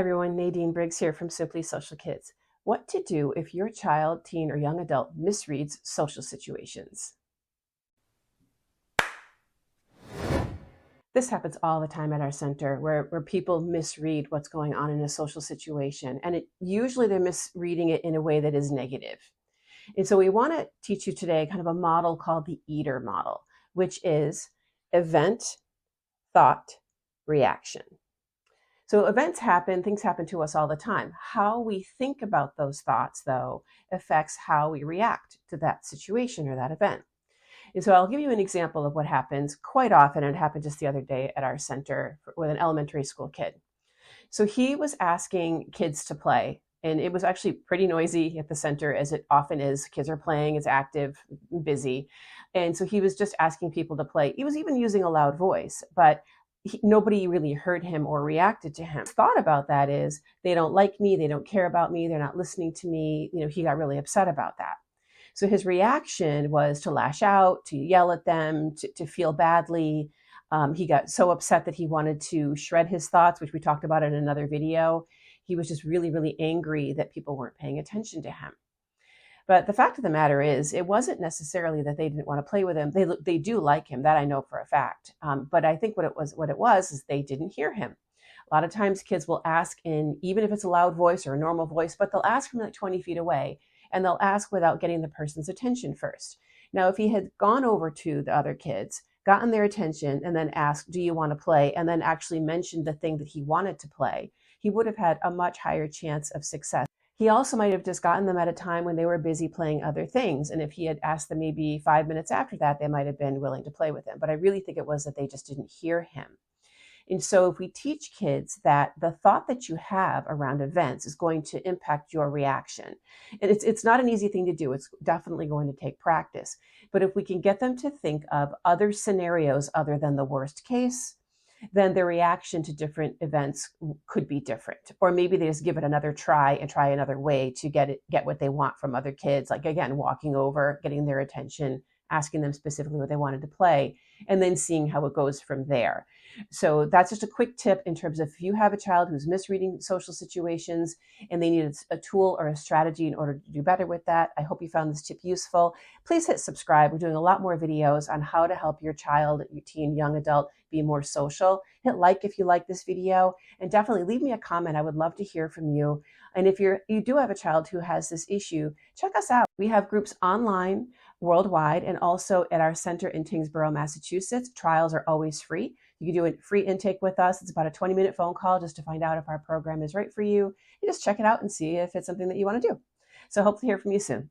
Everyone, Nadine Briggs here from Simply Social Kids. What to do if your child, teen, or young adult misreads social situations. This happens all the time at our center where people misread what's going on in a social situation. And usually they're misreading it in a way that is negative. And so we want to teach you today kind of a model called the EATER model, which is event, thought, reaction. So events happen, things happen to us all the time. How we think about those thoughts, though, affects how we react to that situation or that event. And so I'll give you an example of what happens quite often. It happened just the other day at our center with an elementary school kid. So he was asking kids to play, and it was actually pretty noisy at the center, as it often is. Kids are playing, it's active, busy. And so he was just asking people to play. He was even using a loud voice, but nobody really heard him or reacted to him. Thought about that is, they don't like me, they don't care about me, they're not listening to me. He got really upset about that. So his reaction was to lash out, to yell at them, to feel badly. He got so upset that he wanted to shred his thoughts, which we talked about in another video. He was just really, really angry that people weren't paying attention to him. But the fact of the matter is, it wasn't necessarily that they didn't want to play with him. They do like him, that I know for a fact. But I think what it was is they didn't hear him. A lot of times kids will ask even if it's a loud voice or a normal voice, but they'll ask from like 20 feet away, and they'll ask without getting the person's attention first. Now, if he had gone over to the other kids, gotten their attention, and then asked, do you want to play? And then actually mentioned the thing that he wanted to play, he would have had a much higher chance of success. He also might have just gotten them at a time when they were busy playing other things. And if he had asked them maybe 5 minutes after that, they might have been willing to play with him. But I really think it was that they just didn't hear him. And so if we teach kids that the thought that you have around events is going to impact your reaction, and it's not an easy thing to do. It's definitely going to take practice. But if we can get them to think of other scenarios other than the worst case, then their reaction to different events could be different. Or maybe they just give it another try and try another way to get what they want from other kids. Like, again, walking over, getting their attention, asking them specifically what they wanted to play, and then seeing how it goes from there. So that's just a quick tip in terms of if you have a child who's misreading social situations and they need a tool or a strategy in order to do better with that. I hope you found this tip useful. Please hit subscribe. We're doing a lot more videos on how to help your child, your teen, young adult be more social. Hit like if you like this video, and definitely leave me a comment. I would love to hear from you. And if you do have a child who has this issue, check us out. We have groups online, worldwide, and also at our center in Tyngsboro, Massachusetts. Trials are always free. You can do a free intake with us. It's about a 20-minute phone call just to find out if our program is right for you. You just check it out and see if it's something that you want to do. So hope to hear from you soon.